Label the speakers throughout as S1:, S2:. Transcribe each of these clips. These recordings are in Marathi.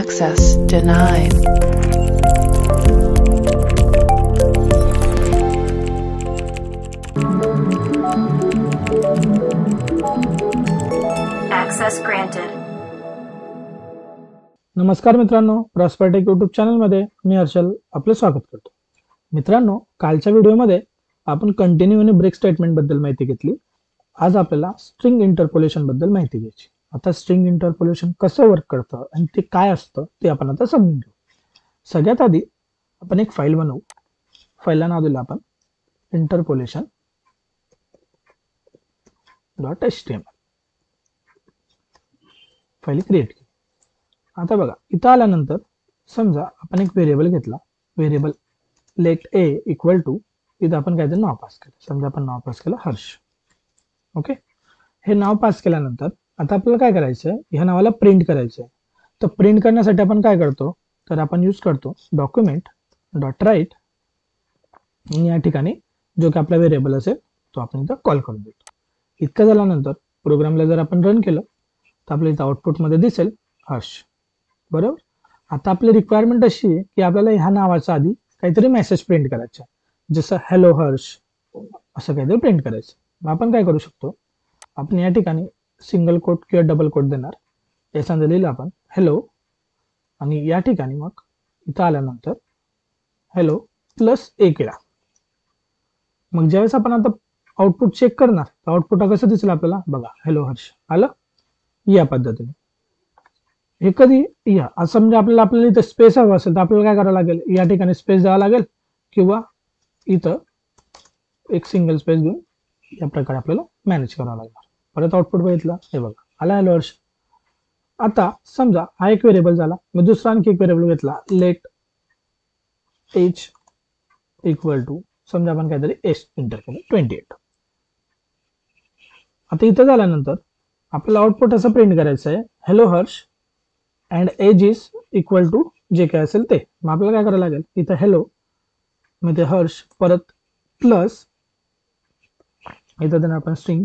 S1: Access denied.
S2: Access granted.
S3: नमस्कार मित्रांनो, प्रॉस्परटेक यूट्यूब चॅनलमध्ये मी हर्षल आपलं स्वागत करतो. मित्रांनो, कालच्या व्हिडिओमध्ये आपण कंटिन्यू आणि ब्रेक स्टेटमेंट बद्दल माहिती घेतली. आज आपल्याला स्ट्रिंग इंटरपोलेशन बद्दल माहिती घ्यायची. आता स्ट्रिंग इंटरपोलेशन कसं वर्क करतं आणि ते काय असतं ते आपण आता समजून घेऊ. सगळ्यात आधी आपण एक फाईल बनवू. फाईलला नाव दिलं आपण इंटरपोलेशन .html. फाईल क्रिएट केली. आता बघा, इथं आल्यानंतर समजा आपण एक व्हेरिएबल घेतला. Variable let a equal to, इथं आपण काहीतरी नाव पास केलं. समजा आपण नाव पास केलं हर्ष. ओके, हे नाव पास केल्यानंतर आता आपल्याला काय करायचं आहे, ह्या नावाला प्रिंट करायचं आहे. तर प्रिंट करण्यासाठी आपण काय करतो, तर आपण यूज करतो डॉक्युमेंट डॉट राईट. या ठिकाणी जो की आपला व्हेरिएबल असेल तो आपण इथं कॉल करून देतो. इतकं झाल्यानंतर प्रोग्रामला जर आपण रन केलं तर आपल्या इथं आउटपुटमध्ये दिसेल हर्ष. बरोबर. आता आपली रिक्वायरमेंट अशी आहे की आपल्याला ह्या नावाचा आधी काहीतरी मेसेज प्रिंट करायचा आहे, जसं हॅलो हर्ष असं काहीतरी प्रिंट करायचं. मग आपण काय करू शकतो, आपण या ठिकाणी सिंगल कोट किंवा डबल कोट देणार. याच्यामध्ये लिहिलं आपण हॅलो आणि या ठिकाणी मग इथं आल्यानंतर हॅलो प्लस ए केला. मग ज्यावेळेस आपण आता आउटपुट चेक करणार तर आउटपुट कसं दिसेल आपल्याला, बघा हॅलो हर्ष आलं या पद्धतीने. हे कधी या असं म्हणजे आपल्याला इथं स्पेस हवं असेल तर आपल्याला काय करावं लागेल, या ठिकाणी स्पेस द्यावा लागेल किंवा इथं एक सिंगल स्पेस घेऊन या प्रकारे आपल्याला मॅनेज करावं लागणार. परत आउटपुट बघितलं, हे बघा आला हॅलो हर्ष. आता समजा हा एक व्हेरिएबल झाला. मी दुसरा आणखी एक व्हेरिएबल घेतला लेट एज इक्वल टू, समजा आपण काहीतरी एज एंटर केलं 28. आता इथं झाल्यानंतर आपल्याला आउटपुट असं प्रिंट करायचं आहे hello Harsh and age is equal to जे काय असेल ते. मग आपल्याला काय करायला लागेल, इथं हॅलो मग ते हर्ष परत प्लस इथं देणार आपण स्ट्रिंग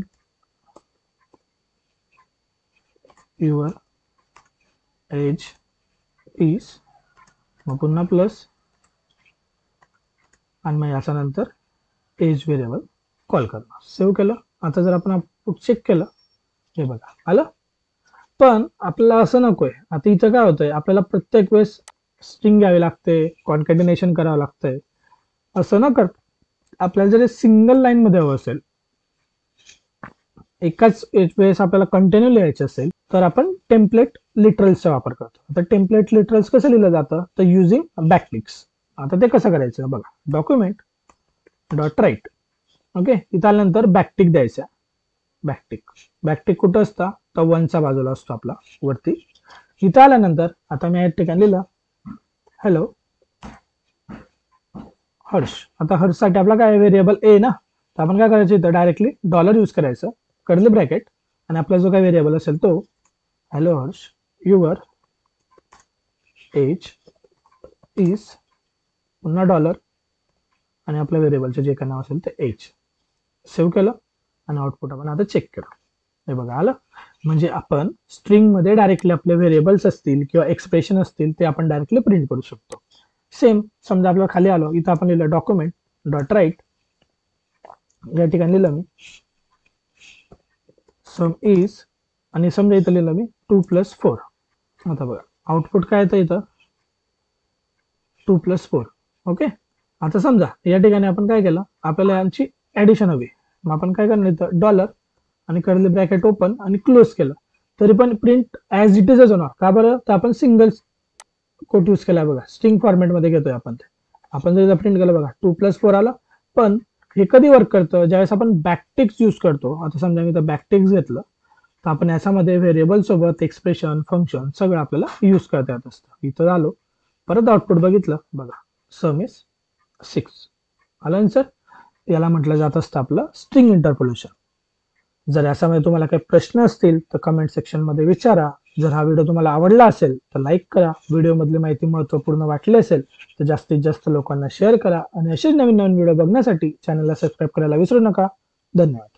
S3: युअर एज इज, मग पुन्हा प्लस आणि मग याच्यानंतर एज व्हेरिएबल कॉल करणार. सेव्ह केलं. आता जर आपण आउटपुट चेक केलं, हे बघा आलं. पण आपल्याला असं नकोय. आता इथं काय होतंय, आपल्याला प्रत्येक वेळेस स्ट्रिंग घ्यावी लागते, कॉन्कॅटिनेशन करावं लागतंय. असं न कर, आपल्याला जर सिंगल लाईन मध्ये हवं असेल, एकाच वेळेस आपल्याला कंटिन्यू लिहायचं असेल तर आपण टेम्पलेट लिटरल्सचा वापर करतो. आता टेम्पलेट लिटरल्स कसं लिहिलं जातं, तर युझिंग बॅकटिक्स. आता ते कसं करायचं बघा, डॉक्युमेंट डॉट राईट. ओके, इथं आल्यानंतर बॅकटिक द्यायचा. बॅकटिक कुठं असतं, तर 1च्या बाजूला असतो आपला वरती. इथं आल्यानंतर आता मी या ठिकाणी लिहिलं हॅलो हर्ष. आता हर्षसाठी आपला काय व्हेरिएबल ए ना, तर आपण काय करायचं, इथं डायरेक्टली डॉलर यूज करायचं, कर्ली ब्रॅकेट, आणि आपला जो काय व्हेरिएबल असेल तो hello Harsh your age is, पुन्हा डॉलर आणि आपल्या व्हेरिएबलचे जे काय नाव असेल ते एज. सेव्ह केलं आणि आउटपुट आपण आता चेक केलं. हे बघा आलं. म्हणजे आपण स्ट्रिंग मध्ये डायरेक्टली आपले व्हेरिएबल्स असतील किंवा एक्सप्रेशन असतील ते आपण डायरेक्टली प्रिंट करू शकतो. सेम समजा आपल्याला खाली आलो, इथं आपण लिहिलं डॉक्युमेंट डॉट राईट. या ठिकाणी लिहिलं मी सम इज आणि समजा इथं लिहिलं मी 2+4. आता बघा आउटपुट काय येतं, इथं 2+4. ओके. आता समजा या ठिकाणी आपण काय केलं, आपल्याला यांची ऍडिशन हवी. मग आपण काय करणार, इथं डॉलर आणि कर्ली ब्रॅकेट ओपन आणि क्लोज केलं तरी पण प्रिंट ऍज इट इजच होणार. का बरं, तर आपण सिंगल कोट यूज केलाय. बघा स्ट्रिंग फॉर्मॅटमध्ये घेतोय आपण ते. आपण जर प्रिंट केलं बघा 2+4 आला. पण हे कधी वर्क करतं, ज्यावेळेस आपण बॅकटिक्स यूज करतो. आता समजा मी इथं बॅकटिक्स घेतलं तर आपण याच्यामध्ये व्हेरिएबल सोबत एक्सप्रेशन फंक्शन सगळं आपल्याला यूज करता येत असतं. इथं आलो, परत आउटपुट बघितलं, बघा सम इज 6 आलं आन्सर. याला म्हटलं जात असतं आपलं स्ट्रिंग इंटरपोलेशन. जर याच्यामध्ये तुम्हाला काही प्रश्न असतील तर कमेंट सेक्शन मध्ये विचारा. जर हा व्हिडिओ तुम्हाला आवडला असेल तर लाईक करा. व्हिडिओमधली माहिती महत्त्वपूर्ण वाटली असेल तर जास्तीत जास्त लोकांना शेअर करा आणि असेच नवीन नवीन व्हिडिओ बघण्यासाठी चॅनलला सबस्क्राईब करायला विसरू नका. धन्यवाद.